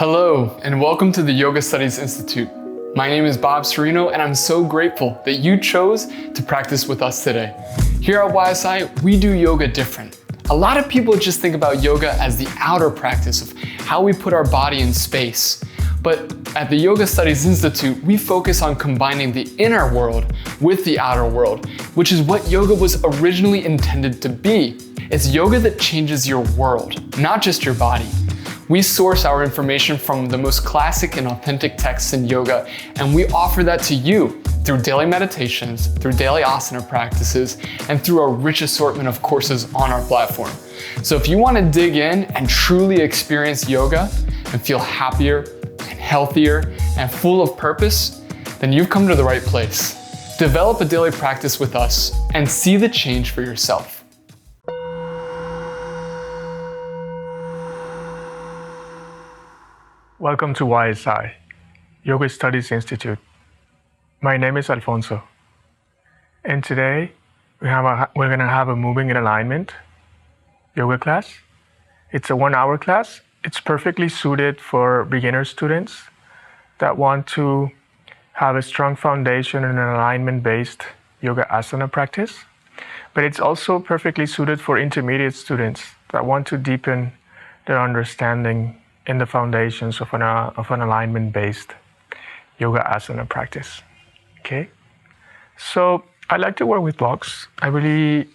Hello, and welcome to the Yoga Studies Institute. My name is Bob Serino, and I'm so grateful that you chose to practice with us today. Here at YSI, we do yoga different. A lot of people just think about yoga as the outer practice of how we put our body in space. But at the Yoga Studies Institute, we focus on combining the inner world with the outer world, which is what yoga was originally intended to be. It's yoga that changes your world, not just your body. We source our information from the most classic and authentic texts in yoga, and we offer that to you through daily meditations, through daily asana practices, and through a rich assortment of courses on our platform. So if you want to dig in and truly experience yoga and feel happier and healthier and full of purpose, then you've come to the right place. Develop a daily practice with us and see the change for yourself. Welcome to YSI, Yoga Studies Institute. My name is Alfonso, and today we're going to have a moving in alignment yoga class. It's a 1-hour class. It's perfectly suited for beginner students that want to have a strong foundation in an alignment-based yoga asana practice, but it's also perfectly suited for intermediate students that want to deepen their understanding in the foundations of an alignment-based yoga asana practice. Okay, so I like to work with blocks. I really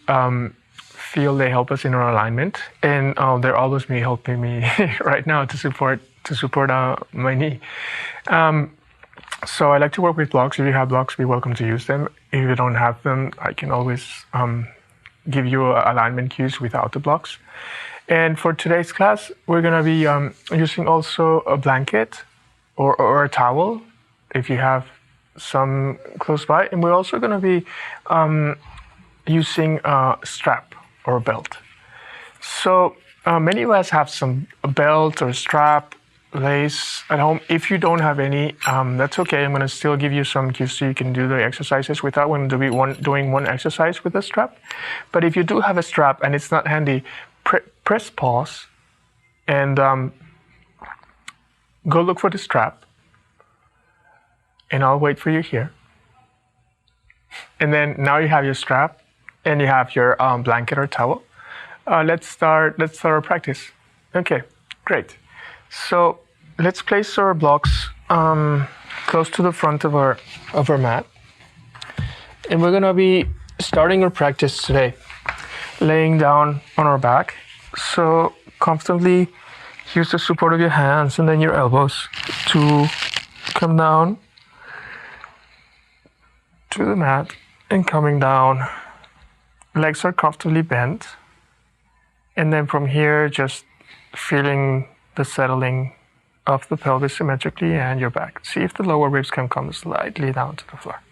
feel they help us in our alignment, and they're always helping me right now to support my knee. So I like to work with blocks. If you have blocks, be welcome to use them. If you don't have them, I can always give you alignment cues without the blocks. And for today's class, we're going to be using also a blanket or a towel, if you have some close by. And we're also going to be using a strap or a belt. So many of us have a belt or strap, lace at home. If you don't have any, that's okay. I'm going to still give you some cues so you can do the exercises without doing one exercise with a strap. But if you do have a strap and it's not handy, press pause and go look for the strap, and I'll wait for you here. And then now you have your strap and you have your blanket or towel. Let's start our practice. Okay, great. So let's place our blocks close to the front of our mat, and we're gonna be starting our practice today laying down on our back. So comfortably use the support of your hands and then your elbows to come down to the mat and coming down. Legs are comfortably bent. And then from here, just feeling the settling of the pelvis symmetrically and your back. See if the lower ribs can come slightly down to the floor.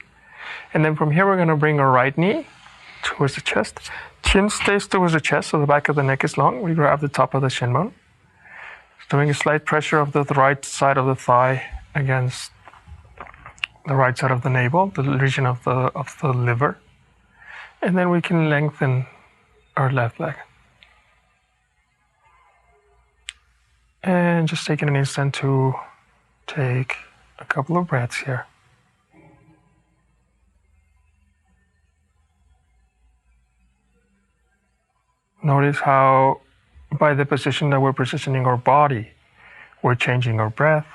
And then from here, we're going to bring our right knee towards the chest. Chin stays towards the chest, so the back of the neck is long. We grab the top of the shin bone. Doing a slight pressure of the right side of the thigh against the right side of the navel, the region of the liver. And then we can lengthen our left leg. And just taking an instant to take a couple of breaths here. Notice how, by the position that we're positioning our body, we're changing our breath.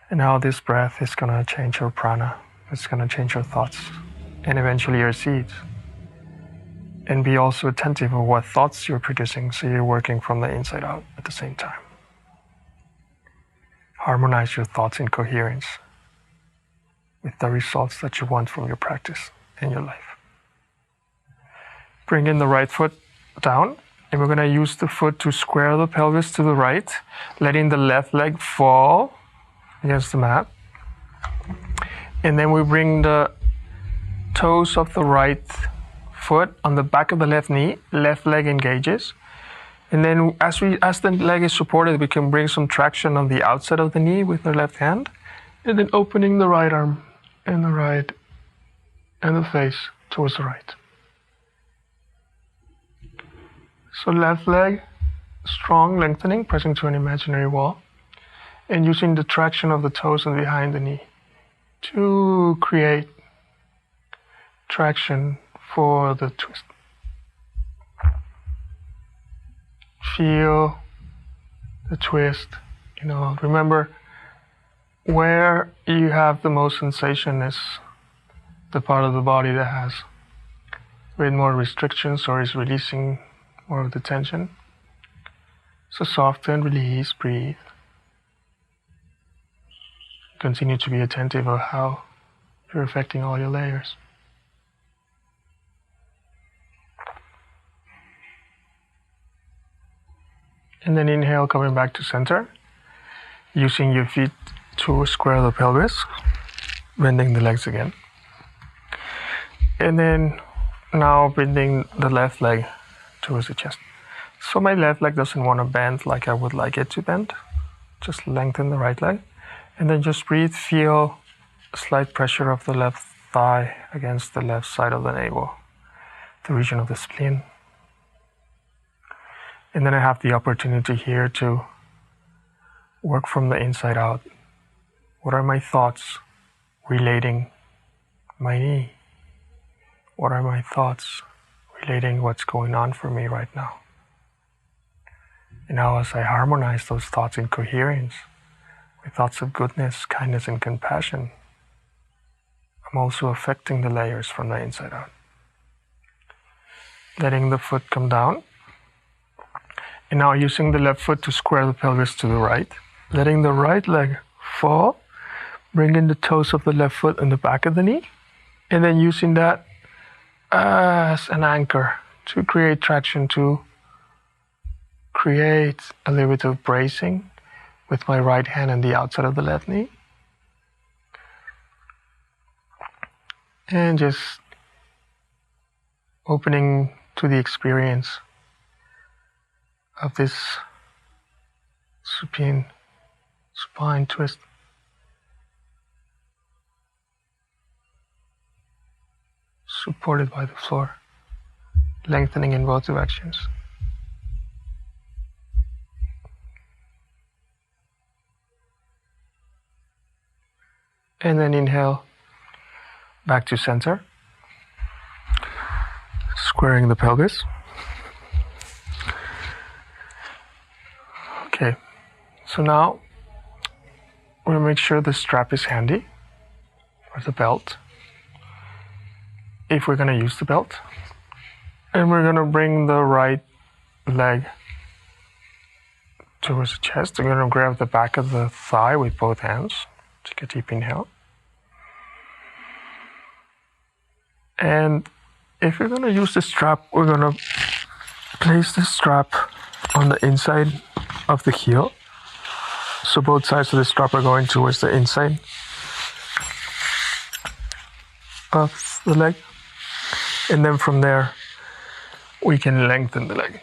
And how this breath is going to change your prana. It's going to change your thoughts and eventually your seeds. And be also attentive of what thoughts you're producing, so you're working from the inside out at the same time. Harmonize your thoughts in coherence with the results that you want from your practice and your life. Bring in the right foot down, and we're going to use the foot to square the pelvis to the right, letting the left leg fall against the mat. And then we bring the toes of the right foot on the back of the left knee, left leg engages. And then as the leg is supported, we can bring some traction on the outside of the knee with the left hand, and then opening the right arm and the face towards the right. So left leg strong lengthening, pressing to an imaginary wall, and using the traction of the toes and behind the knee to create traction for the twist. Feel the twist. Remember where you have the most sensation is the part of the body that has with more restrictions or is releasing more of the tension. So soften, release, breathe. Continue to be attentive of how you're affecting all your layers. And then inhale, coming back to center, using your feet to square the pelvis, bending the legs again. And then now bending the left leg towards the chest. So my left leg doesn't want to bend like I would like it to bend. Just lengthen the right leg. And then just breathe, feel a slight pressure of the left thigh against the left side of the navel, the region of the spleen. And then I have the opportunity here to work from the inside out. What are my thoughts relating my knee? What are my thoughts relating what's going on for me right now? And now as I harmonize those thoughts in coherence with thoughts of goodness, kindness, and compassion, I'm also affecting the layers from the inside out. Letting the foot come down. And now using the left foot to square the pelvis to the right. Letting the right leg fall. Bringing the toes of the left foot in the back of the knee. And then using that as an anchor to create traction, to create a little bit of bracing with my right hand on the outside of the left knee. And just opening to the experience of this supine twist. Supported by the floor, lengthening in both directions. And then inhale back to center, squaring the pelvis. Okay, so now we'll make sure the strap is handy, or the belt, if we're going to use the belt. And we're going to bring the right leg towards the chest. We're going to grab the back of the thigh with both hands. Take a deep inhale. And if you're going to use the strap, we're going to place the strap on the inside of the heel. So both sides of the strap are going towards the inside of the leg. And then from there, we can lengthen the leg.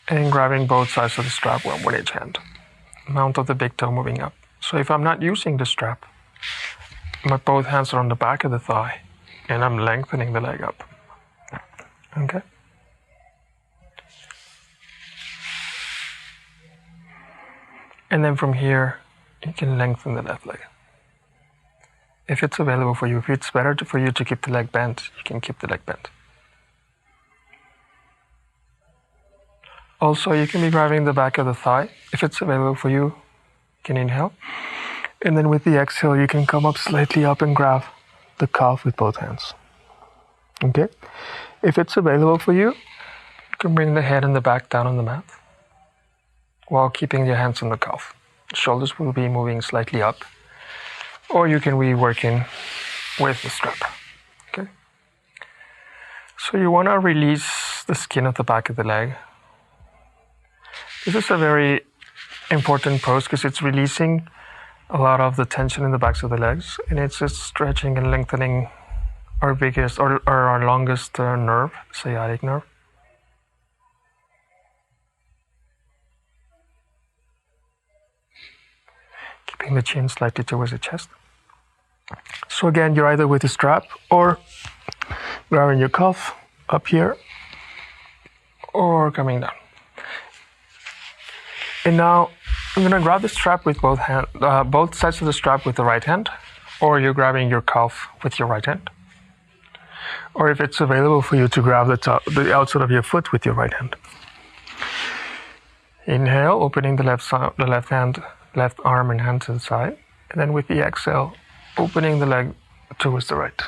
And grabbing both sides of the strap, one with each hand. Mount of the big toe moving up. So if I'm not using the strap, my both hands are on the back of the thigh, and I'm lengthening the leg up. Okay? And then from here, you can lengthen the left leg. If it's available for you, if it's better for you to keep the leg bent, you can keep the leg bent. Also, you can be grabbing the back of the thigh. If it's available for you, you can inhale. And then with the exhale, you can come up slightly up and grab the calf with both hands. Okay? If it's available for you, you can bring the head and the back down on the mat while keeping your hands on the calf. Shoulders will be moving slightly up. Or you can be working with the strap. Okay? So you want to release the skin of the back of the leg. This is a very important pose because it's releasing a lot of the tension in the backs of the legs, and it's just stretching and lengthening our biggest or our longest nerve, sciatic nerve. Keeping the chin slightly towards the chest. So again, you're either with the strap or grabbing your calf up here, or coming down. And now I'm gonna grab the strap with both sides of the strap with the right hand, or you're grabbing your calf with your right hand, or if it's available for you to grab the outside of your foot with your right hand. Inhale, opening the left arm and hand to the side, and then with the exhale, opening the leg towards the right.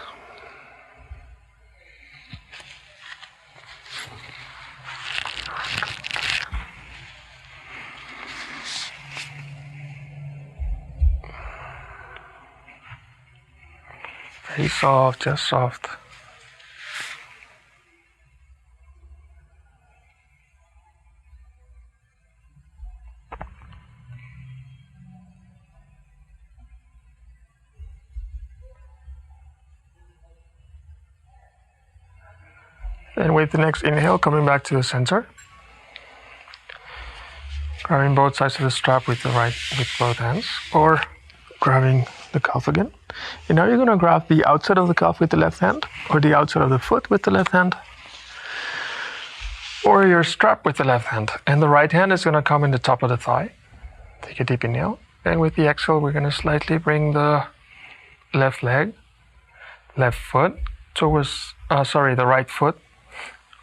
Very soft, just soft. And with the next inhale, coming back to the center, grabbing both sides of the strap with both hands, or grabbing the calf again. And now you're going to grab the outside of the calf with the left hand, or the outside of the foot with the left hand, or your strap with the left hand. And the right hand is going to come in the top of the thigh. Take a deep inhale. And with the exhale, we're going to slightly bring the left foot towards, the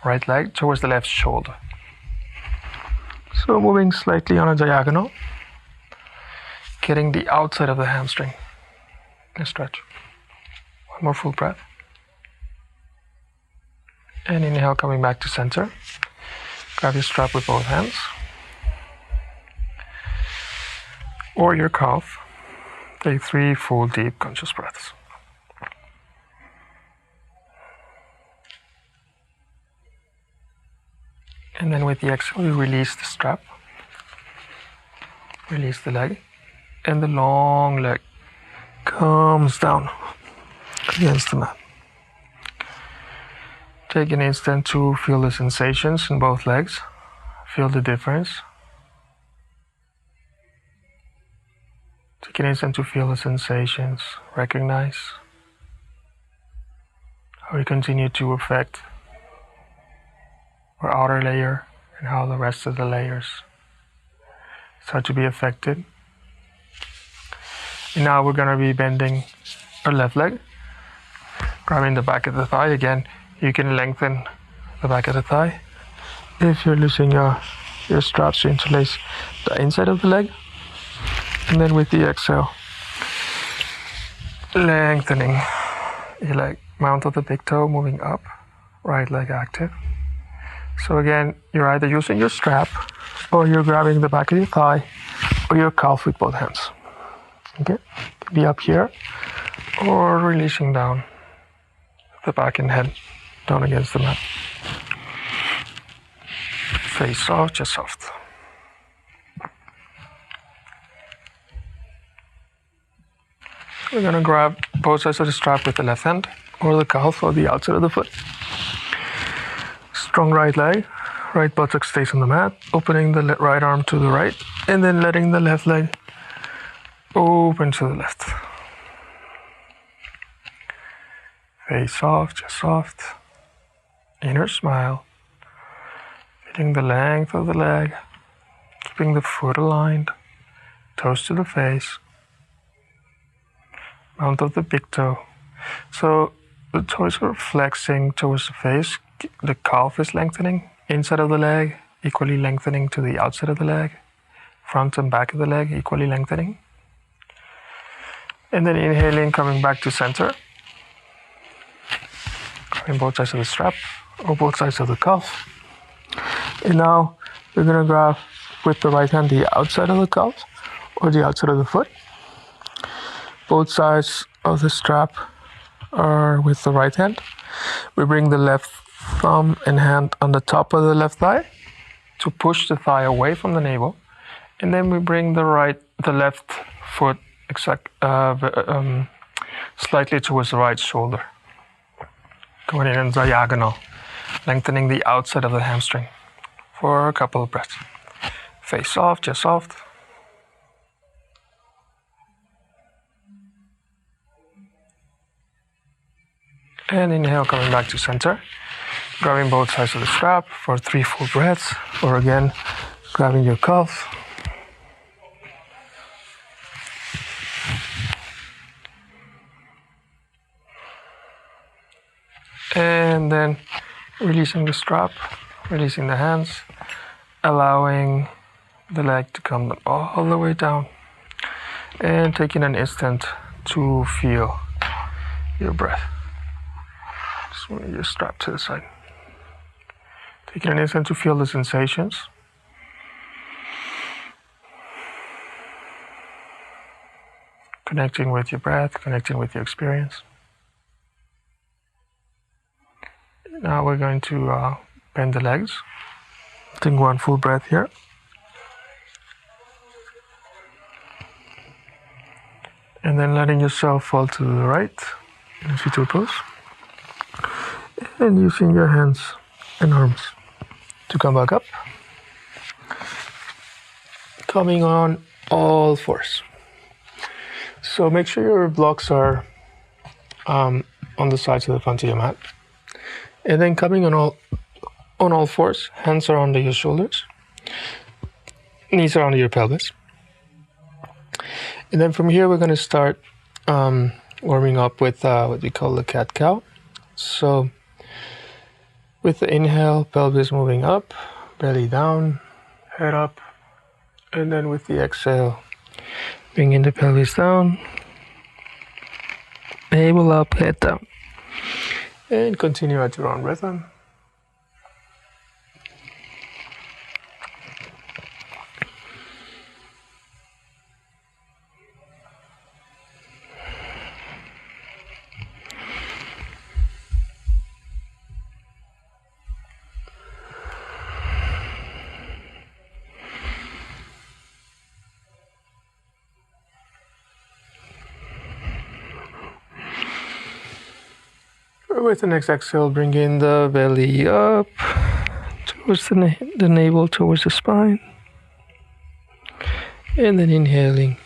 right leg towards the left shoulder. So moving slightly on a diagonal, getting the outside of the hamstring. And stretch. One more full breath. And inhale, coming back to center. Grab your strap with both hands, or your calf. Take 3 full deep conscious breaths. And then with the exhale, you release the strap, release the leg, and the long leg comes down against the mat. Take an instant to feel the sensations in both legs. Feel the difference. Take an instant to feel the sensations. Recognize how we continue to affect our outer layer and how the rest of the layers start to be affected. And now we're going to be bending our left leg, grabbing the back of the thigh. Again, you can lengthen the back of the thigh. If you're losing your straps, you interlace the inside of the leg. And then with the exhale, lengthening your leg, mount of the big toe moving up, right leg active. So again, you're either using your strap, or you're grabbing the back of your thigh, or your calf with both hands. Okay, can be up here, or releasing down the back and head down against the mat. Face soft, just soft. We're gonna grab both sides of the strap with the left hand, or the calf, or the outside of the foot. Strong right leg, right buttock stays on the mat, opening the right arm to the right, and then letting the left leg open to the left. Face soft, just soft. Inner smile. Feeling the length of the leg, keeping the foot aligned, toes to the face. Mount of the big toe. So the toes are flexing towards the face. The calf is lengthening. Inside of the leg, equally lengthening to the outside of the leg. Front and back of the leg, equally lengthening. And then inhaling, coming back to center. Grabbing both sides of the strap, or both sides of the calf. And now we're going to grab with the right hand the outside of the calf, or the outside of the foot. Both sides of the strap are with the right hand. We bring the left thumb and hand on the top of the left thigh to push the thigh away from the navel. And then we bring the left foot slightly towards the right shoulder. Going in diagonal, lengthening the outside of the hamstring for a couple of breaths. Face soft, just soft. And inhale, coming back to center. grabbing both sides of the strap for 3 full breaths, or again, grabbing your calf. And then releasing the strap, releasing the hands, allowing the leg to come all the way down, and taking an instant to feel your breath. Just move your strap to the side. Taking an instant to feel the sensations. Connecting with your breath, connecting with your experience. Now we're going to bend the legs. Take 1 full breath here. And then letting yourself fall to the right in a fetal pose. And using your hands and arms to come back up. Coming on all fours. So make sure your blocks are on the sides of the front of your mat. And then coming on all fours, hands are under your shoulders, knees are under your pelvis. And then from here we're going to start warming up with what we call the cat-cow. So with the inhale, pelvis moving up, belly down, head up. And then with the exhale, bringing the pelvis down, navel up, head down. And continue at your own rhythm. With the next exhale, bring in the belly up towards the navel, towards the spine. And then inhaling,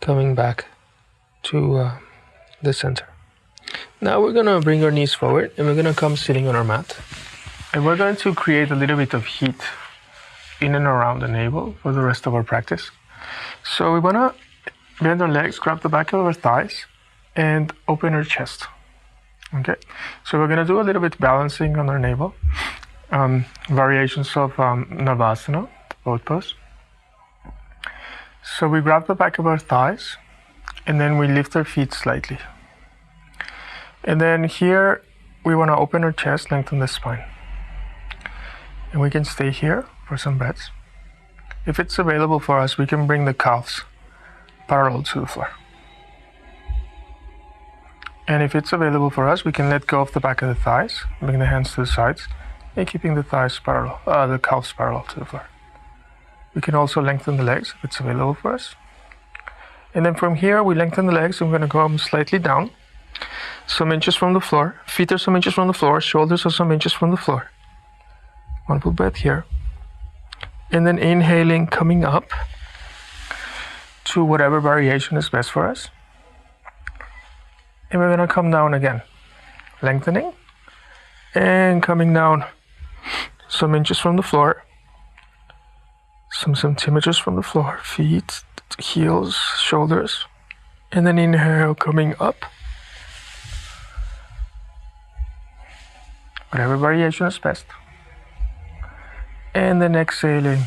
coming back to the center. Now we're going to bring our knees forward and we're going to come sitting on our mat. And we're going to create a little bit of heat in and around the navel for the rest of our practice. So we want to bend our legs, grab the back of our thighs, and open our chest. Okay, so we're going to do a little bit balancing on our navel, variations of Navasana, both pose. So we grab the back of our thighs, and then we lift our feet slightly. And then here, we want to open our chest, lengthen the spine. And we can stay here for some breaths. If it's available for us, we can bring the calves parallel to the floor. And if it's available for us, we can let go of the back of the thighs, bring the hands to the sides, and keeping the thighs parallel, the calves parallel to the floor. We can also lengthen the legs if it's available for us. And then from here, we lengthen the legs, and we're going to go slightly down, some inches from the floor. Feet are some inches from the floor, shoulders are some inches from the floor. 1 full breath here. And then inhaling, coming up to whatever variation is best for us. And we're going to come down again, lengthening and coming down some inches from the floor, some centimeters from the floor, feet, heels, shoulders, and then inhale, coming up. Whatever variation is best. And then exhaling,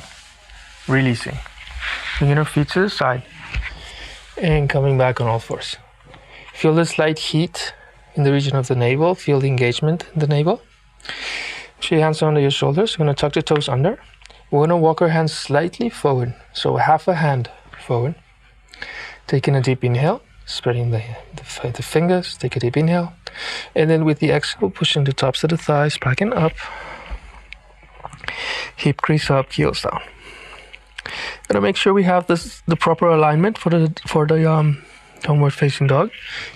releasing. Bringing our feet to the side and coming back on all fours. Feel the slight heat in the region of the navel. Feel the engagement in the navel. Put your hands under your shoulders. We're going to tuck the toes under. We're going to walk our hands slightly forward. So half a hand forward. Taking a deep inhale. Spreading the fingers. Take a deep inhale. And then with the exhale, pushing the tops of the thighs back and up. Hip crease up, heels down. Gonna make sure we have the proper alignment for the downward facing dog.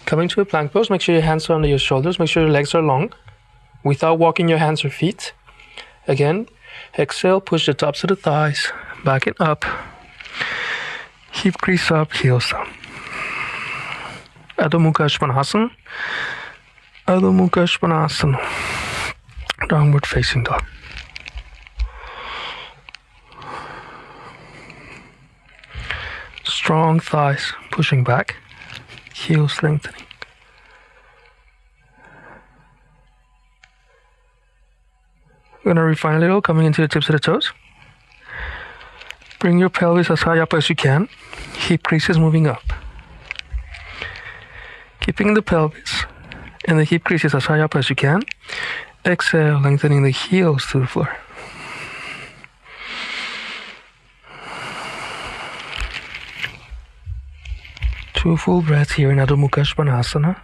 Coming to a plank pose, make sure your hands are under your shoulders, make sure your legs are long without walking your hands or feet. Again, exhale, push the tops of the thighs back and up. Hip crease up, heels down. Adho Mukha Svanasana. Adho Mukha Svanasana. Downward facing dog. Strong thighs pushing back, heels lengthening. We're gonna refine a little, coming into the tips of the toes. Bring your pelvis as high up as you can, hip creases moving up. Keeping the pelvis and the hip creases as high up as you can. Exhale, lengthening the heels to the floor. Two full breaths here in Adho Mukha Svanasana.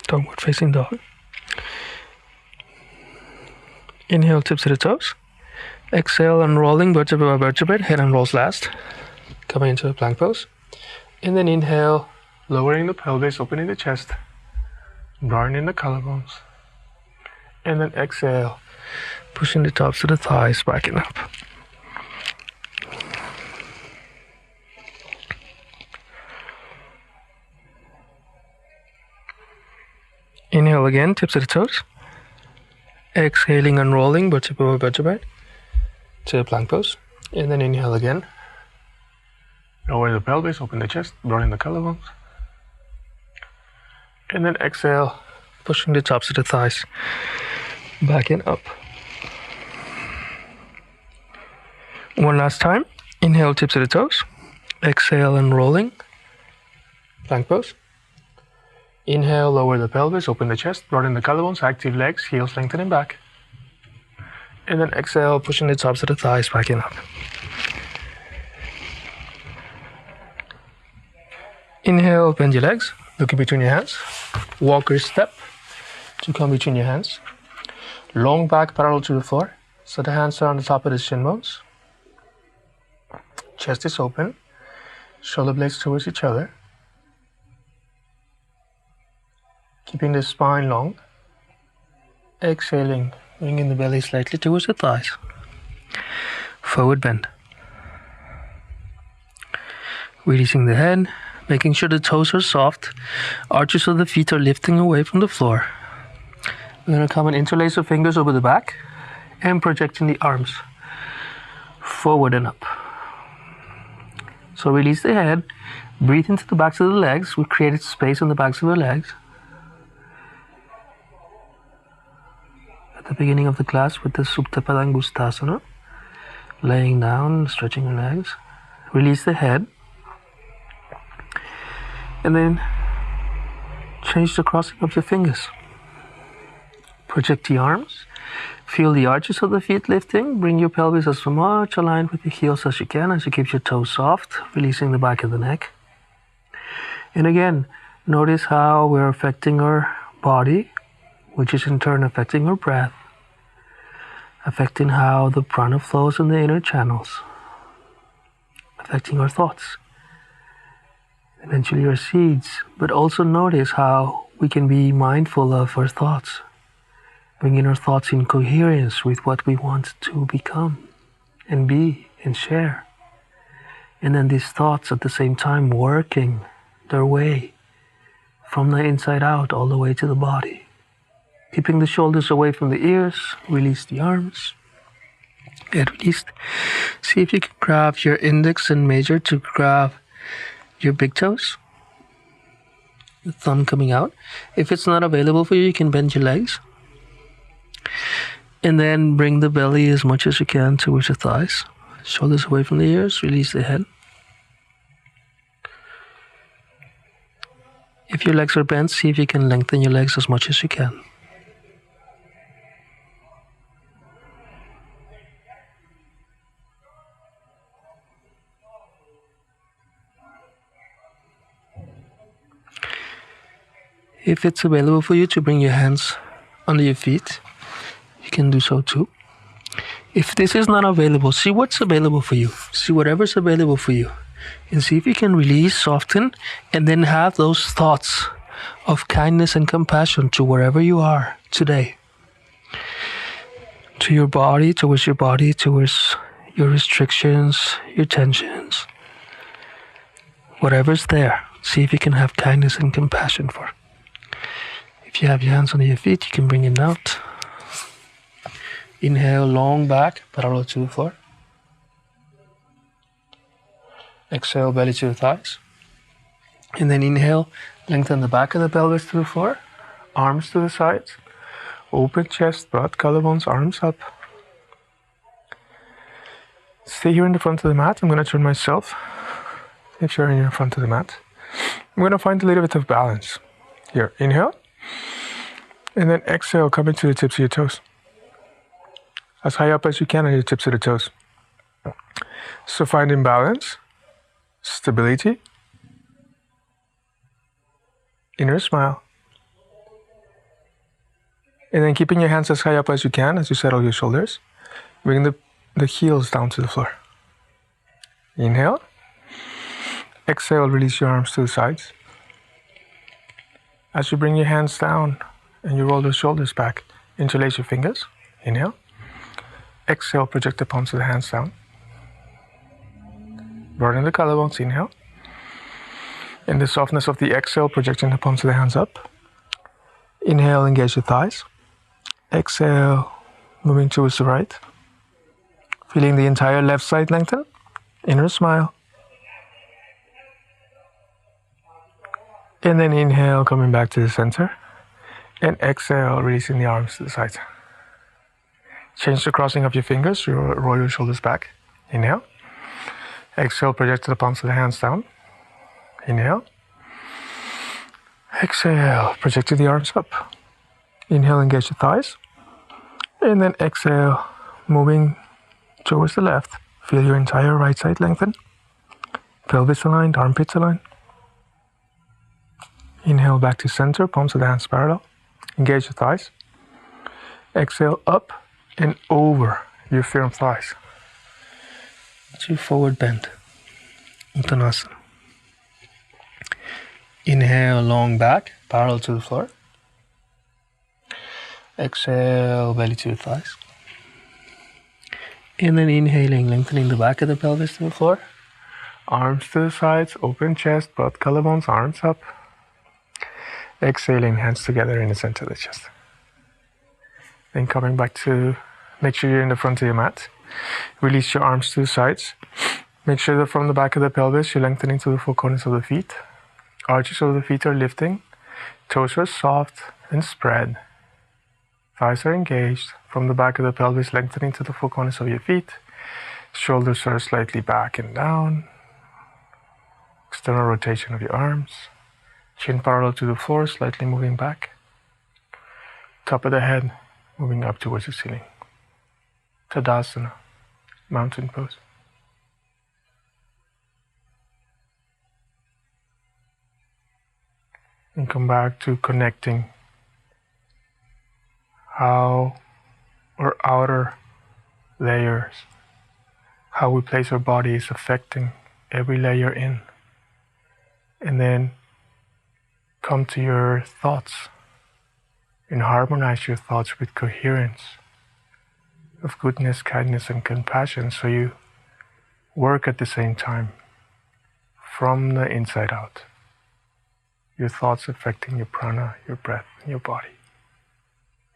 Downward facing dog. Inhale, tips of the toes. Exhale, unrolling vertebra by vertebrae, head unrolls last. Coming into a plank pose. And then inhale, lowering the pelvis, opening the chest, broadening the collarbones. And then exhale, pushing the tops of the thighs, backing up. Inhale again, tips of the toes. Exhaling, unrolling vertebra by vertebrae to a plank pose. And then inhale again. Lower the pelvis, open the chest, broaden the collarbones. And then exhale, pushing the tops of the thighs back and up. One last time. Inhale, tips of the toes. Exhale, unrolling. Plank pose. Inhale, lower the pelvis, open the chest, broaden the collarbones, active legs, heels lengthening back. And then exhale, pushing the tops of the thighs back and up. Inhale, bend your legs, look in between your hands. Walker step to come between your hands. Long back parallel to the floor, so the hands are on the top of the shin bones. Chest is open, shoulder blades towards each other. Keeping the spine long. Exhaling, bringing the belly slightly towards the thighs. Forward bend. Releasing the head, making sure the toes are soft. Arches of the feet are lifting away from the floor. We're going to come and interlace the fingers over the back and projecting the arms forward and up. So release the head, breathe into the backs of the legs. We created space on the backs of the legs. The beginning of the class with the Supta Padangusthasana, laying down, stretching your legs. Release the head, and then change the crossing of your fingers. Project the arms, feel the arches of the feet lifting. Bring your pelvis as much aligned with the heels as you can as you keep your toes soft, releasing the back of the neck. And again, notice how we're affecting our body, which is in turn affecting our breath, affecting how the prana flows in the inner channels, affecting our thoughts, eventually our seeds. But also notice how we can be mindful of our thoughts, bringing our thoughts in coherence with what we want to become and be and share. And then these thoughts at the same time working their way from the inside out all the way to the body. Keeping the shoulders away from the ears, release the arms. Get released. See if you can grab your index and major to grab your big toes. The thumb coming out. If it's not available for you, you can bend your legs. And then bring the belly as much as you can towards the thighs. Shoulders away from the ears, release the head. If your legs are bent, see if you can lengthen your legs as much as you can. If it's available for you to bring your hands under your feet, you can do so too. If this is not available, see what's available for you. See whatever's available for you. And see if you can release, soften, and then have those thoughts of kindness and compassion to wherever you are today. To your body, towards your restrictions, your tensions. Whatever's there, see if you can have kindness and compassion for. If If you have your hands under your feet, you can bring them out. Inhale, long back, parallel to the floor. Exhale, belly to the thighs. And then inhale, lengthen the back of the pelvis to the floor. Arms to the sides. Open chest, butt, collarbones, arms up. Stay here in the front of the mat. I'm going to turn myself. If you're in front of the mat. I'm going to find a little bit of balance. Here, inhale. And then exhale, come into the tips of your toes. As high up as you can on your tips of the toes. So finding balance, stability, inner smile. And then keeping your hands as high up as you can as you settle your shoulders. Bring the heels down to the floor. Inhale. Exhale, release your arms to the sides. As you bring your hands down and you roll the shoulders back, interlace your fingers. Inhale. Exhale, project the palms of the hands down. Broaden the collarbones, inhale. In the softness of the exhale, projecting the palms of the hands up. Inhale, engage the thighs. Exhale, moving towards the right. Feeling the entire left side lengthen. Inner smile. And then inhale, coming back to the center. And exhale, releasing the arms to the sides. Change the crossing of your fingers. Roll your shoulders back. Inhale. Exhale, project the palms of the hands down. Inhale. Exhale, project the arms up. Inhale, engage the thighs. And then exhale, moving towards the left. Feel your entire right side lengthen. Pelvis aligned, armpits aligned. Inhale, back to center, palms of the hands parallel. Engage the thighs. Exhale, up and over your firm thighs. To forward bend. Uttanasana. Inhale, long back, parallel to the floor. Exhale, belly to the thighs. And then inhaling, lengthening the back of the pelvis to the floor. Arms to the sides, open chest, butt, collarbones, arms up. Exhaling, hands together in the center of the chest. Then coming back to, make sure you're in the front of your mat. Release your arms to the sides. Make sure that from the back of the pelvis, you're lengthening to the full corners of the feet. Arches of the feet are lifting. Toes are soft and spread. Thighs are engaged. From the back of the pelvis, lengthening to the full corners of your feet. Shoulders are slightly back and down. External rotation of your arms. Chin parallel to the floor, slightly moving back. Top of the head, moving up towards the ceiling. Tadasana, mountain pose. And come back to connecting how our outer layers, how we place our body is affecting every layer in. And then come to your thoughts and harmonize your thoughts with coherence of goodness, kindness, and compassion, so you work at the same time from the inside out. Your thoughts affecting your prana, your breath, and your body.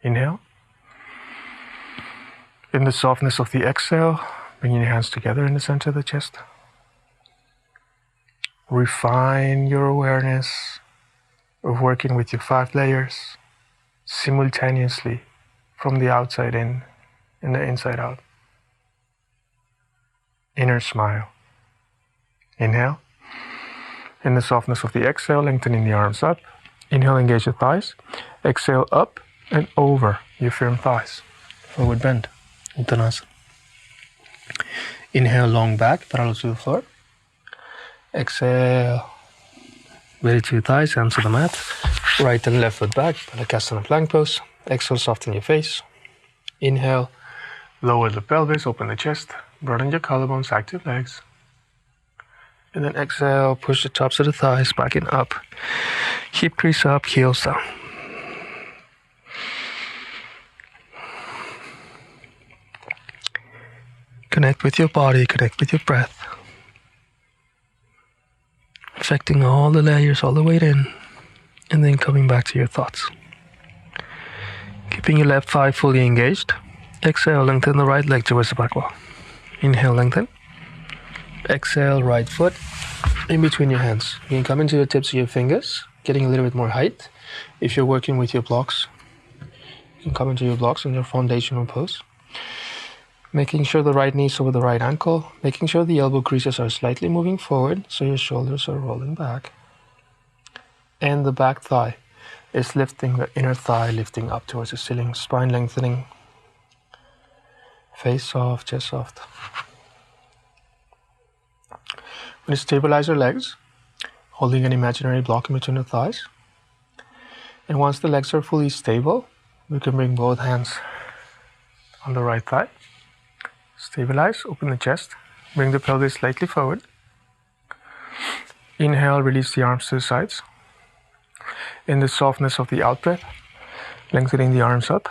Inhale. In the softness of the exhale, bringing your hands together in the center of the chest. Refine your awareness of working with your 5 layers simultaneously from the outside in and the inside out. Inner smile. Inhale. In the softness of the exhale, lengthening the arms up. Inhale, engage the thighs. Exhale, up and over your firm thighs. Forward bend. Uttanasana. Inhale, long back, parallel to the floor. Exhale. Belly to the thighs, hands to the mat. Right and left foot back, Baddhakasana plank pose. Exhale, soften your face. Inhale, lower the pelvis, open the chest. Broaden your collarbones, active legs. And then exhale, push the tops of the thighs back and up. Hip crease up, heels down. Connect with your body, connect with your breath. Affecting all the layers all the way in, and then coming back to your thoughts. Keeping your left thigh fully engaged. Exhale, lengthen the right leg towards the back wall. Inhale, lengthen. Exhale, right foot in between your hands. You can come into the tips of your fingers, getting a little bit more height. If you're working with your blocks, you can come into your blocks in your foundational pose. Making sure the right knee is over the right ankle. Making sure the elbow creases are slightly moving forward so your shoulders are rolling back. And the back thigh is lifting, the inner thigh lifting up towards the ceiling. Spine lengthening. Face soft, chest soft. When you stabilize your legs, holding an imaginary block in between the thighs. And once the legs are fully stable, we can bring both hands on the right thigh. Stabilize, open the chest, bring the pelvis slightly forward. Inhale, release the arms to the sides. In the softness of the out breath, lengthening the arms up.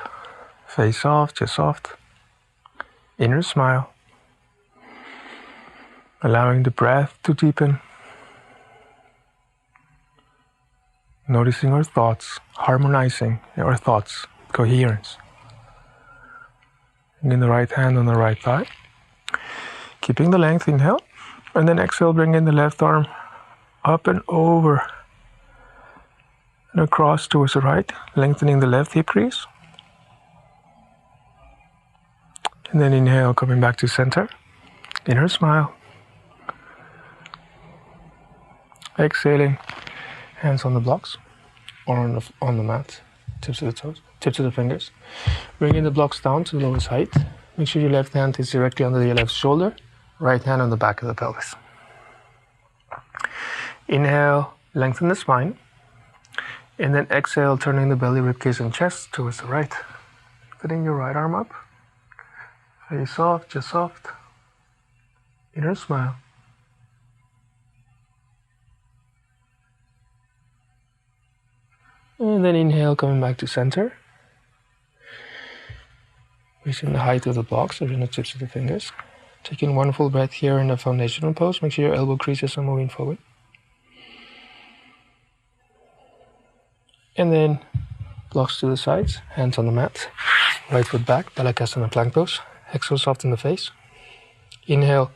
Face soft, chest soft. Inner smile. Allowing the breath to deepen. Noticing our thoughts, harmonizing our thoughts, coherence. Bring the right hand on the right thigh. Keeping the length, inhale. And then exhale, bring in the left arm up and over and across towards the right, lengthening the left hip crease. And then inhale, coming back to center. Inner smile. Exhaling, hands on the blocks or on the mat, tips of the toes, tips of the fingers. Bringing the blocks down to the lowest height. Make sure your left hand is directly under your left shoulder, right hand on the back of the pelvis. Inhale, lengthen the spine. And then exhale, turning the belly, ribcage, and chest towards the right. Putting your right arm up. Face soft, chest soft. Inner smile. And then inhale, coming back to center. Reaching the height of the blocks, or in the tips of the fingers. Taking one full breath here in the foundational pose. Make sure your elbow creases are moving forward. And then blocks to the sides, hands on the mat. Right foot back, Balasana plank pose. Exhale, soften the face. Inhale,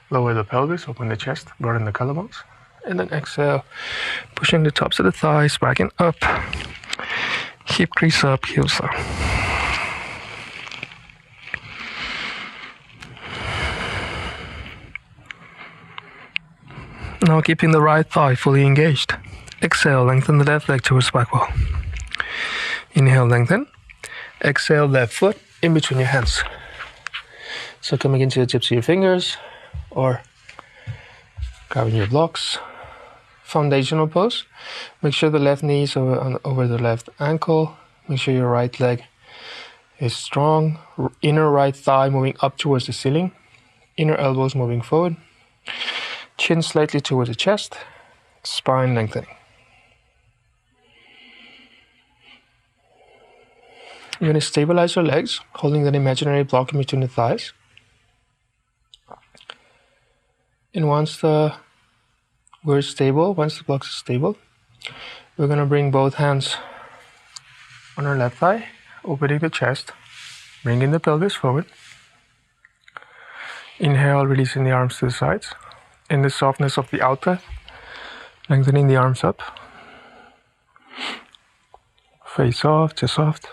lower the pelvis, open the chest, broaden the collarbones. And then exhale, pushing the tops of the thighs back and up. Hip crease up, heels up. Now keeping the right thigh fully engaged. Exhale, lengthen the left leg towards the back wall. Inhale, lengthen. Exhale, left foot in between your hands. So coming into the tips of your fingers or grabbing your blocks. Foundational pose. Make sure the left knee is over the left ankle. Make sure your right leg is strong. Inner right thigh moving up towards the ceiling. Inner elbows moving forward. Chin slightly towards the chest. Spine lengthening. You're going to stabilize your legs, holding that imaginary block in between the thighs. And once we're stable, once the blocks are stable, we're going to bring both hands on our left thigh, opening the chest, bringing the pelvis forward. Inhale, releasing the arms to the sides. In the softness of the out breath, lengthening the arms up. Face soft, chest soft.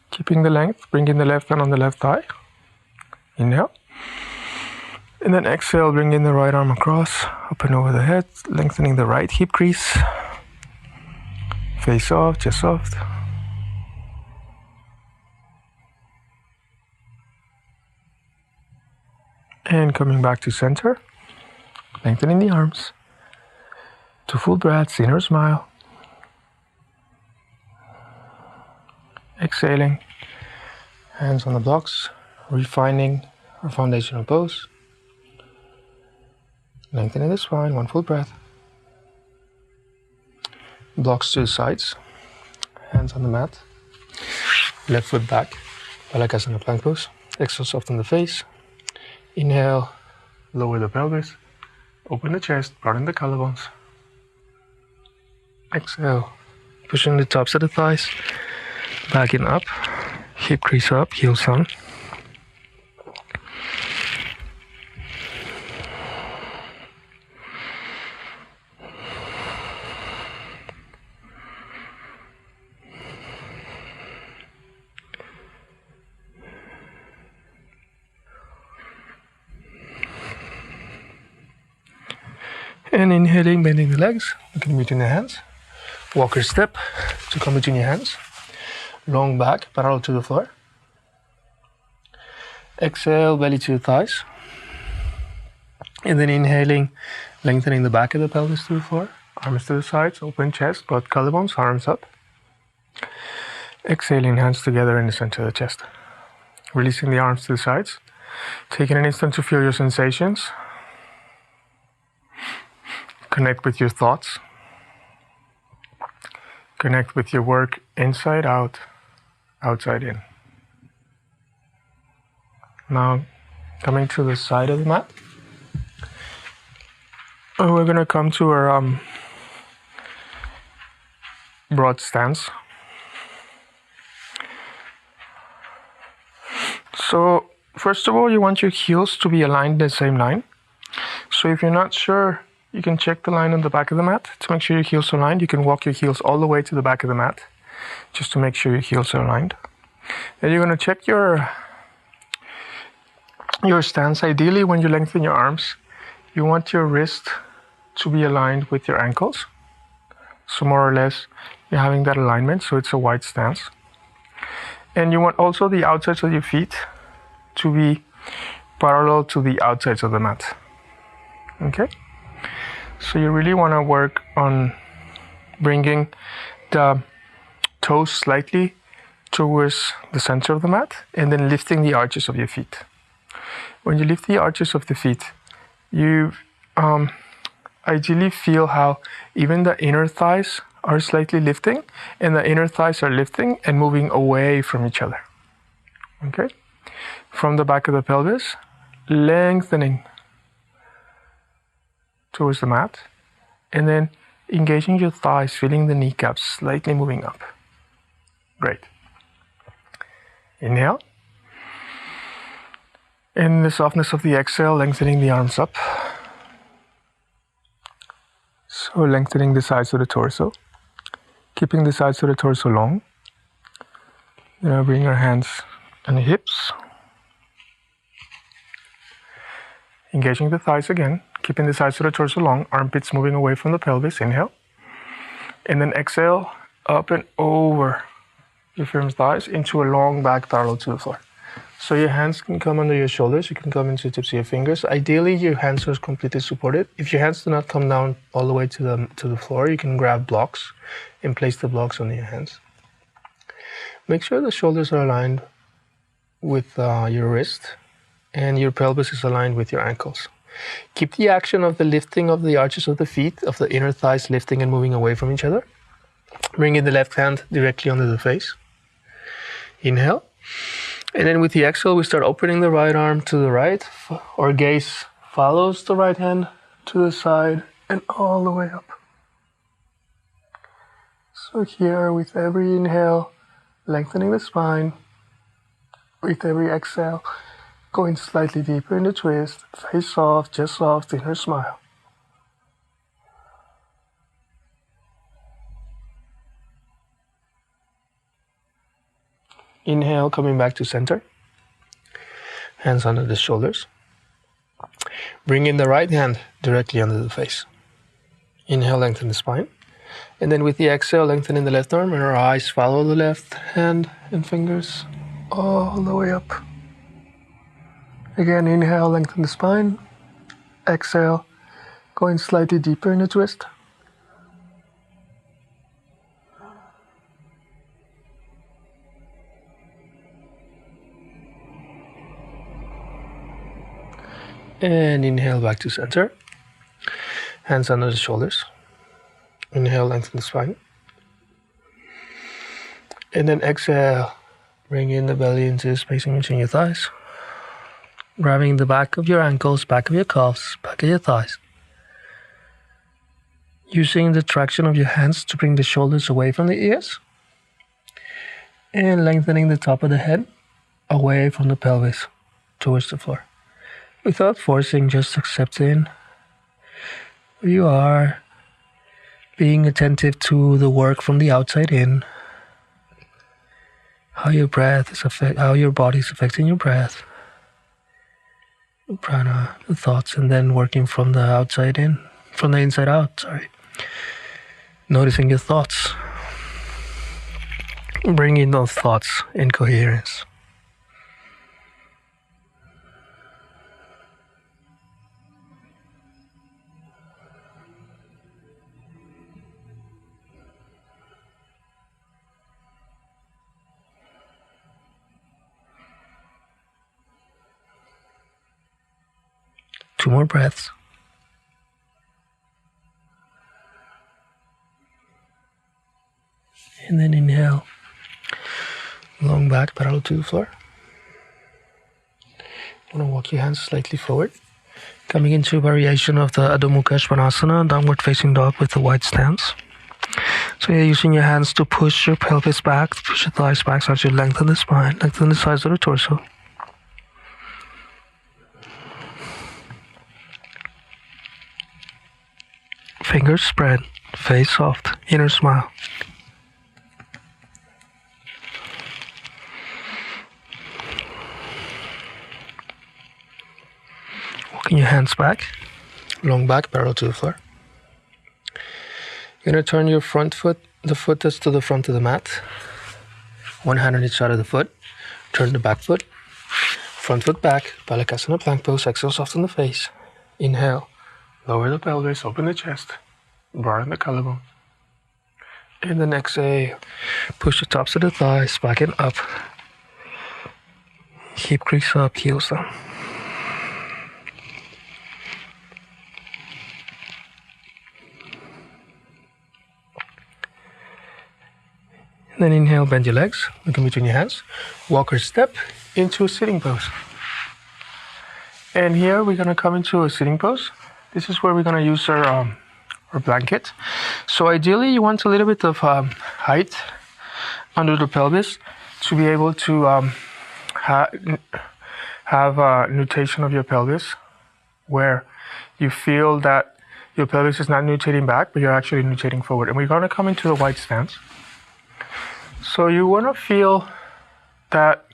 Keeping the length, bringing the left hand on the left thigh. Inhale. And then exhale, bring in the right arm across, up and over the head, lengthening the right hip crease. Face soft, chest soft. And coming back to center, lengthening the arms. 2 full breaths, inner smile. Exhaling, hands on the blocks, refining our foundational pose. Lengthening the spine, 1 full breath. Blocks to the sides, hands on the mat. Left foot back, Balasana plank pose. Exhale, soften the face. Inhale, lower the pelvis, open the chest, broaden the collarbones. Exhale. Pushing the tops of the thighs. Backing up. Hip crease up, heels on. And inhaling, bending the legs, looking between the hands. Walker step to come between your hands. Long back, parallel to the floor. Exhale, belly to the thighs. And then inhaling, lengthening the back of the pelvis to the floor. Arms to the sides, open chest, both collarbones, arms up. Exhaling, hands together in the center of the chest. Releasing the arms to the sides. Taking an instant to feel your sensations. Connect with your thoughts. Connect with your work inside out, outside in. Now, coming to the side of the mat. We're going to come to our broad stance. So, first of all, you want your heels to be aligned in the same line. So if you're not sure, you can check the line on the back of the mat to make sure your heels are aligned. You can walk your heels all the way to the back of the mat just to make sure your heels are aligned. Then you're going to check your stance. Ideally, when you lengthen your arms, you want your wrist to be aligned with your ankles. So more or less, you're having that alignment, so it's a wide stance. And you want also the outsides of your feet to be parallel to the outsides of the mat. Okay? So you really want to work on bringing the toes slightly towards the center of the mat and then lifting the arches of your feet. When you lift the arches of the feet, you ideally feel how even the inner thighs are slightly lifting and the inner thighs are lifting and moving away from each other. Okay? From the back of the pelvis, lengthening towards the mat, and then engaging your thighs, feeling the kneecaps slightly moving up. Great. Inhale. In the softness of the exhale, lengthening the arms up. So lengthening the sides of the torso, keeping the sides of the torso long. Now bring your hands on the hips. Engaging the thighs again, keeping the sides of the torso long, armpits moving away from the pelvis. Inhale. And then exhale, up and over your firm thighs into a long back parallel to the floor. So your hands can come under your shoulders, you can come into the tips of your fingers. Ideally, your hands are completely supported. If your hands do not come down all the way to the floor, you can grab blocks and place the blocks under your hands. Make sure the shoulders are aligned with your wrist and your pelvis is aligned with your ankles. Keep the action of the lifting of the arches of the feet, of the inner thighs lifting and moving away from each other. Bring in the left hand directly under the face. Inhale. And then with the exhale, we start opening the right arm to the right. Our gaze follows the right hand to the side and all the way up. So here, with every inhale, lengthening the spine. With every exhale, going slightly deeper in the twist, face soft, chest soft, inner smile. Inhale, coming back to center. Hands under the shoulders. Bring in the right hand directly under the face. Inhale, lengthen the spine. And then with the exhale, lengthening the left arm and our eyes follow the left hand and fingers all the way up. Again, inhale, lengthen the spine. Exhale, going slightly deeper in the twist. And inhale back to center. Hands under the shoulders. Inhale, lengthen the spine. And then exhale, bring in the belly into the spacing between your thighs. Grabbing the back of your ankles, back of your calves, back of your thighs. using the traction of your hands to bring the shoulders away from the ears and lengthening the top of the head away from the pelvis towards the floor. Without forcing, just accepting where you are, being attentive to the work from the outside in, how your breath is how your body is affecting your breath, prana, the thoughts, and then working from the outside in, from the inside out, Noticing your thoughts, bringing those thoughts in coherence. Two more breaths. And then inhale, long back, parallel to the floor. You want to walk your hands slightly forward, coming into a variation of the Adho Mukha Svanasana, downward facing dog with the wide stance. So you're using your hands to push your pelvis back, push your thighs back, so as you lengthen the spine, lengthen the sides of the torso. Fingers spread, face soft, inner smile. Walking your hands back, long back, parallel to the floor. You're going to turn your front foot, the foot that's to the front of the mat. One hand on each side of the foot. Turn the back foot. Front foot back, Balasana plank pose, exhale, soften the face. Inhale, lower the pelvis, open the chest, broaden the collarbone. And then exhale, push the tops of the thighs back and up. Hip crease up, heels down. And then inhale, bend your legs, look in between your hands. Walker step into a sitting pose. And here we're going to come into a sitting pose. This is where we're going to use our blanket. So ideally you want a little bit of height under the pelvis to be able to have a nutation of your pelvis where you feel that your pelvis is not nutating back, but you're actually nutating forward. And we're going to come into the wide stance. So you want to feel that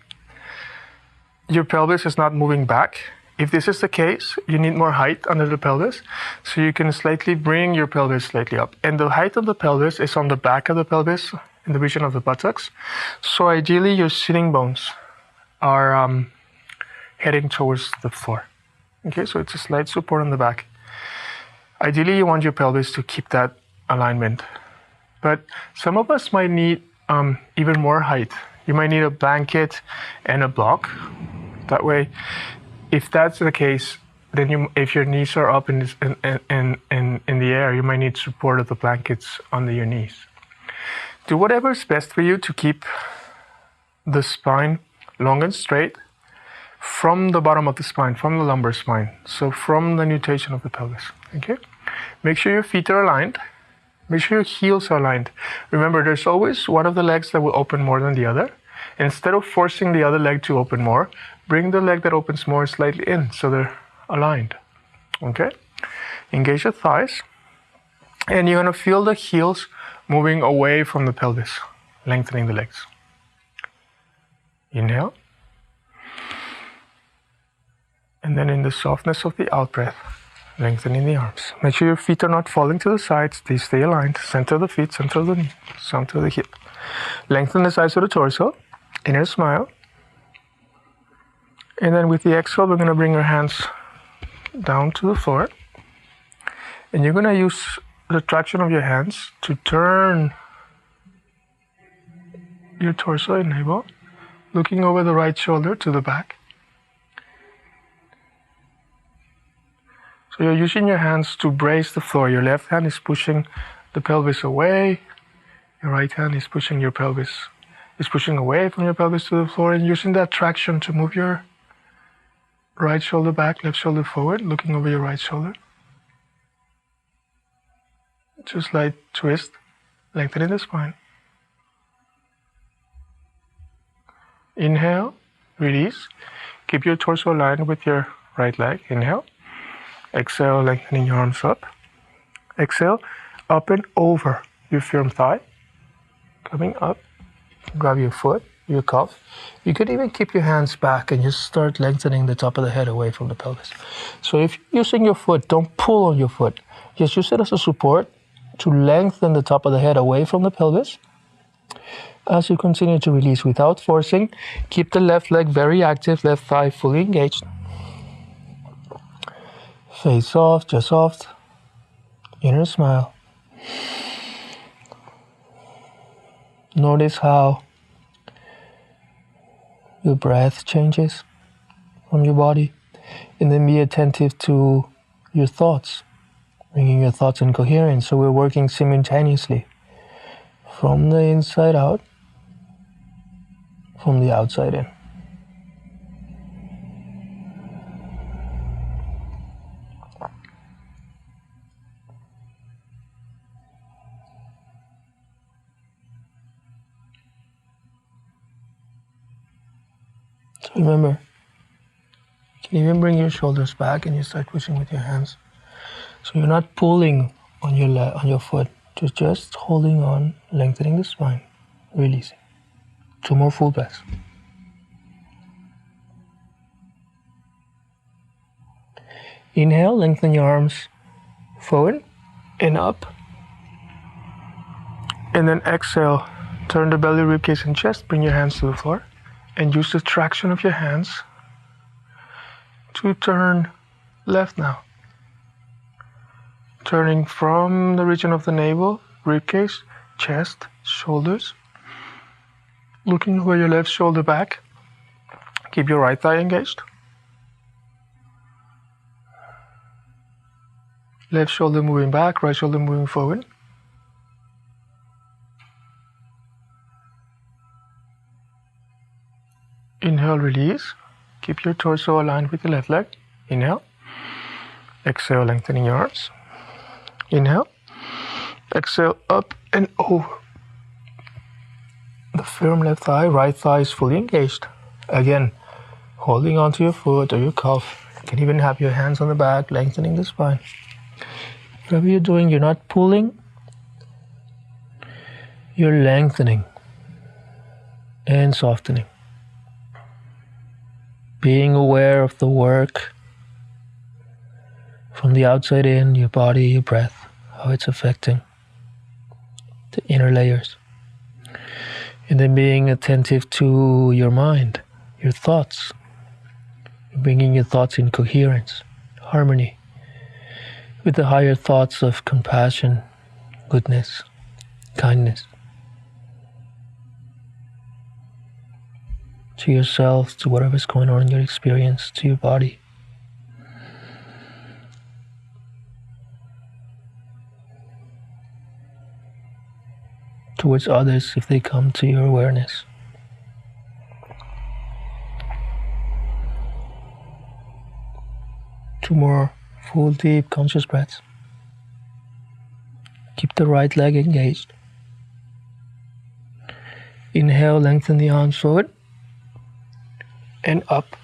your pelvis is not moving back. If this is the case, you need more height under the pelvis, so you can slightly bring your pelvis slightly up. And the height of the pelvis is on the back of the pelvis, in the region of the buttocks. So ideally, your sitting bones are heading towards the floor. Okay, so it's a slight support on the back. Ideally, you want your pelvis to keep that alignment. But some of us might need even more height. You might need a blanket and a block. That way, if that's the case, then if your knees are up in the air, you might need support of the blankets under your knees. Do whatever is best for you to keep the spine long and straight from the bottom of the spine, from the lumbar spine. So from the nutation of the pelvis. Okay? Make sure your feet are aligned. Make sure your heels are aligned. Remember, there's always one of the legs that will open more than the other. And instead of forcing the other leg to open more, bring the leg that opens more slightly in so they're aligned. Okay? Engage the thighs. And you're going to feel the heels moving away from the pelvis, lengthening the legs. Inhale. And then in the softness of the out-breath, lengthening the arms. Make sure your feet are not falling to the sides. They stay aligned. Center of the feet, center of the knee, center of the hip. Lengthen the sides of the torso. Inner smile. And then with the exhale, we're going to bring our hands down to the floor. And you're going to use the traction of your hands to turn your torso and navel, looking over the right shoulder to the back. So you're using your hands to brace the floor. Your left hand is pushing the pelvis away. Your right hand is pushing your pelvis, is pushing away from your pelvis to the floor, and using that traction to move your right shoulder back, left shoulder forward, looking over your right shoulder. Just light twist, lengthening the spine. Inhale, release. Keep your torso aligned with your right leg. Inhale. Exhale, lengthening your arms up. Exhale, up and over your firm thigh. Coming up, grab your foot, your calf. You could even keep your hands back and just start lengthening the top of the head away from the pelvis. So if you're using your foot, don't pull on your foot. Just use it as a support to lengthen the top of the head away from the pelvis. As you continue to release without forcing, keep the left leg very active, left thigh fully engaged. Face soft, just soft. Inner smile. Notice how your breath changes from your body, and then be attentive to your thoughts, bringing your thoughts in coherence. So we're working simultaneously from the inside out, from the outside in. So remember, you can even bring your shoulders back and you start pushing with your hands. So you're not pulling on your foot, just holding on, lengthening the spine, releasing. 2 more full breaths. Inhale, lengthen your arms forward and up. And then exhale, turn the belly, ribcage, and chest, bring your hands to the floor. And use the traction of your hands to turn left now. Turning from the region of the navel, ribcage, chest, shoulders. Looking over your left shoulder back. Keep your right thigh engaged. Left shoulder moving back, right shoulder moving forward. Inhale, release. Keep your torso aligned with the left leg. Inhale. Exhale, lengthening your arms. Inhale. Exhale, up and over. The firm left thigh, right thigh is fully engaged. Again, holding onto your foot or your calf. You can even have your hands on the back, lengthening the spine. Whatever you're doing, you're not pulling. You're lengthening and softening. Being aware of the work from the outside in, your body, your breath, how it's affecting the inner layers. And then being attentive to your mind, your thoughts, bringing your thoughts in coherence, harmony, with the higher thoughts of compassion, goodness, kindness. To yourself, to whatever's going on in your experience, to your body. Towards others if they come to your awareness. Two more full, deep, conscious breaths. Keep the right leg engaged. Inhale, lengthen the arms forward. And up.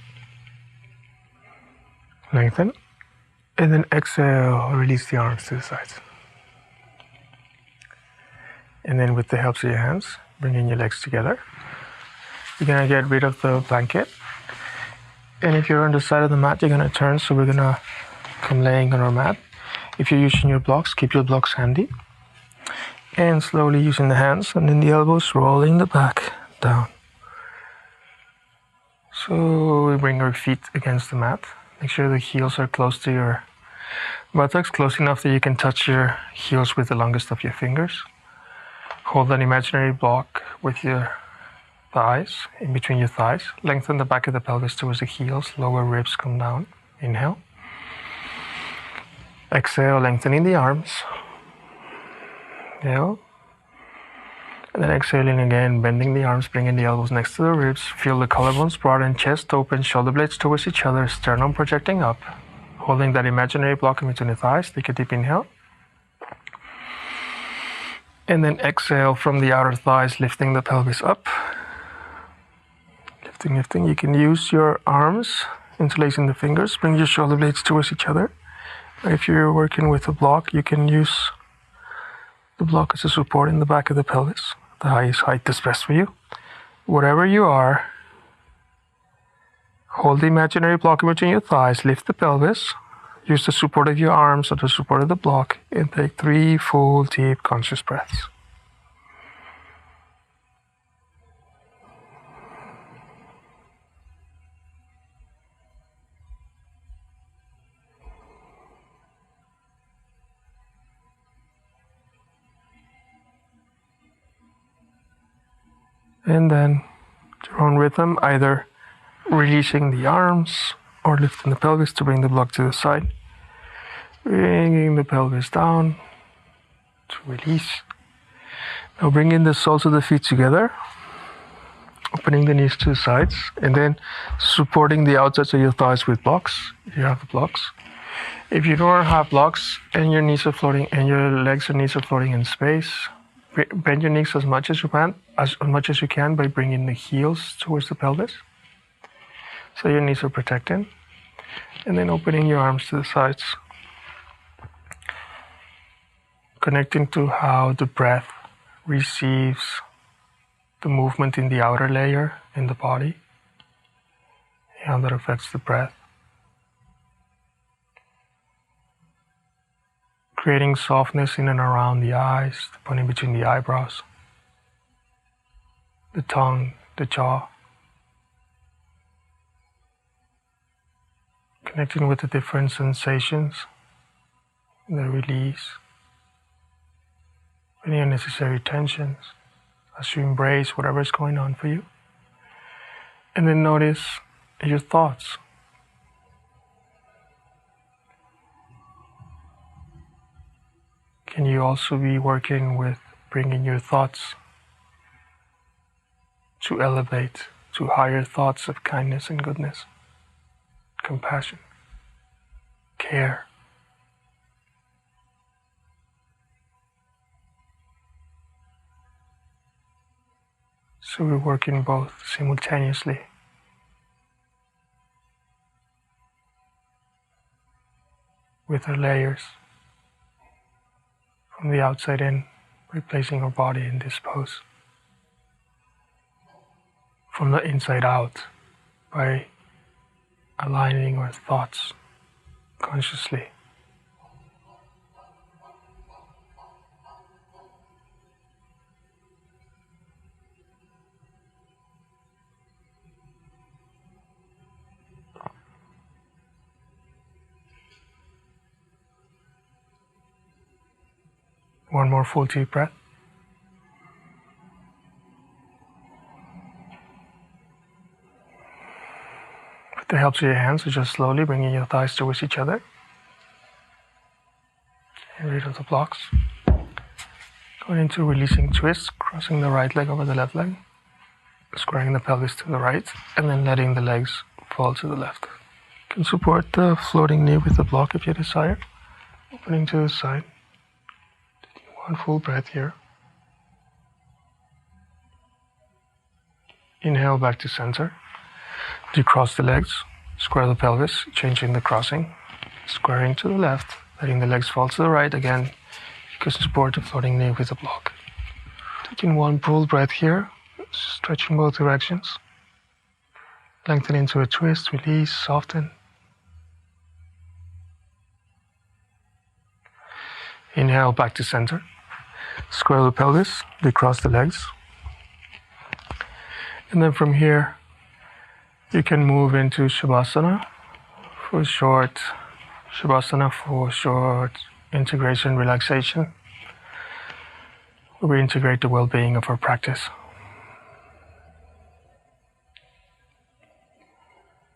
Lengthen. And then exhale, release the arms to the sides. And then with the help of your hands, bringing your legs together. You're going to get rid of the blanket. And if you're on the side of the mat, you're going to turn. So we're going to come laying on our mat. If you're using your blocks, keep your blocks handy. And slowly using the hands and then the elbows, rolling the back down. So we bring our feet against the mat. Make sure the heels are close to your buttocks, close enough that you can touch your heels with the longest of your fingers. Hold an imaginary block with your thighs, in between your thighs. Lengthen the back of the pelvis towards the heels, lower ribs come down. Inhale. Exhale, lengthening the arms. Inhale. And then exhaling again, bending the arms, bringing the elbows next to the ribs. Feel the collarbones broaden, chest open, shoulder blades towards each other, sternum projecting up. Holding that imaginary block in between the thighs, take a deep inhale. And then exhale from the outer thighs, lifting the pelvis up. Lifting. You can use your arms, interlacing the fingers, bring your shoulder blades towards each other. If you're working with a block, you can use the block as a support in the back of the pelvis. The highest height is best for you. Wherever you are, hold the imaginary block in between your thighs, lift the pelvis, use the support of your arms or the support of the block, and take 3 full, deep, conscious breaths. And then, at your own rhythm, either releasing the arms or lifting the pelvis to bring the block to the side. Bringing the pelvis down to release. Now bringing the soles of the feet together, opening the knees to the sides, and then supporting the outsides of your thighs with blocks, if you have the blocks. If you don't have blocks and your knees are floating and your legs and knees are floating in space, bend your knees as much as you can by bringing the heels towards the pelvis, so your knees are protected, and then opening your arms to the sides, connecting to how the breath receives the movement in the outer layer in the body, how that affects the breath, creating softness in and around the eyes, the bone in between the eyebrows, the tongue, the jaw. Connecting with the different sensations, the release, any unnecessary tensions as you embrace whatever is going on for you. And then notice your thoughts. Can you also be working with bringing your thoughts to elevate to higher thoughts of kindness and goodness, compassion, care? So we're working both simultaneously. With our layers from the outside in, replacing our body in this pose. From the inside out, by aligning our thoughts consciously. One more full deep breath. With the help of your hands, so just slowly bringing your thighs towards each other. Get rid of the blocks. Going into releasing twist, crossing the right leg over the left leg, squaring the pelvis to the right, and then letting the legs fall to the left. You can support the floating knee with the block if you desire. Opening to the side. One full breath here. Inhale back to center. Decross the legs, square the pelvis, changing the crossing, squaring to the left, letting the legs fall to the right again. You can support the floating knee with a block. Taking one full breath here, stretching both directions. Lengthen into a twist, release, soften. Inhale back to center. Square the pelvis, recross the legs. And then from here, you can move into Shavasana for short integration, relaxation, where we integrate the well-being of our practice.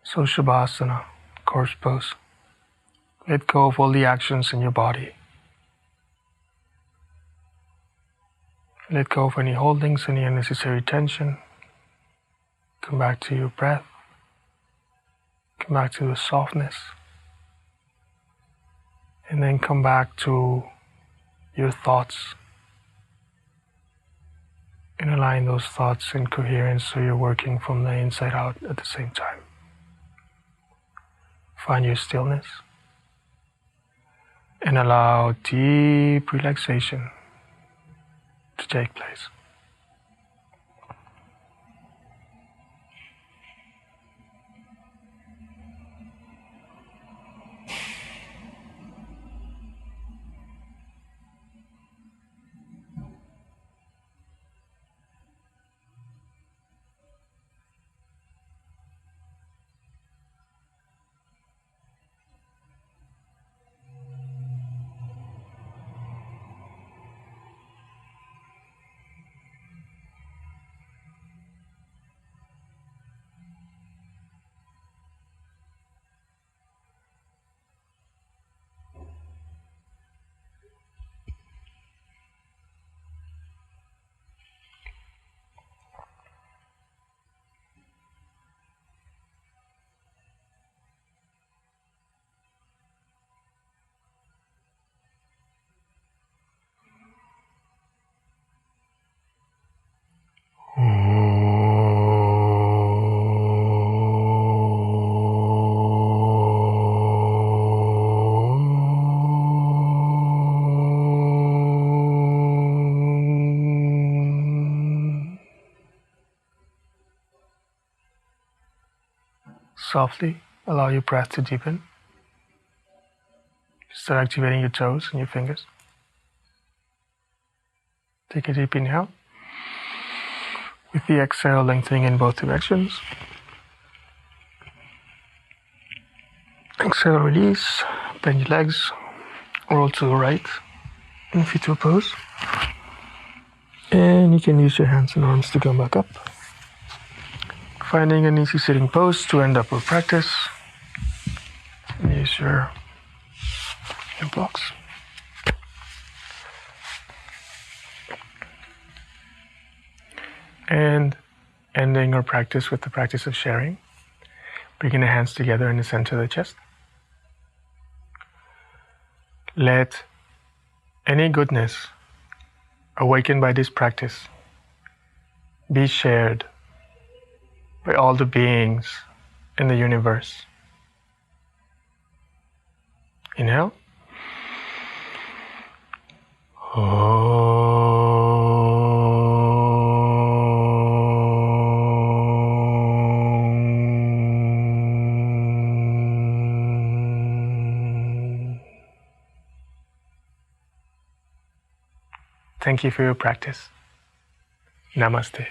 So Shavasana, corpse pose. Let go of all the actions in your body. Let go of any holdings, any unnecessary tension. Come back to your breath. Come back to the softness. And then come back to your thoughts. and align those thoughts in coherence so you're working from the inside out at the same time. Find your stillness and allow deep relaxation to take place. Softly allow your breath to deepen. Start activating your toes and your fingers. Take a deep inhale. With the exhale, lengthening in both directions. Exhale, release. Bend your legs. Roll to the right in fetal pose. And you can use your hands and arms to come back up. Finding an easy sitting pose to end up our practice. And use your blocks. And ending our practice with the practice of sharing. Bringing the hands together in the center of the chest. Let any goodness awakened by this practice be shared by all the beings in the universe. Inhale. Thank you for your practice. Namaste.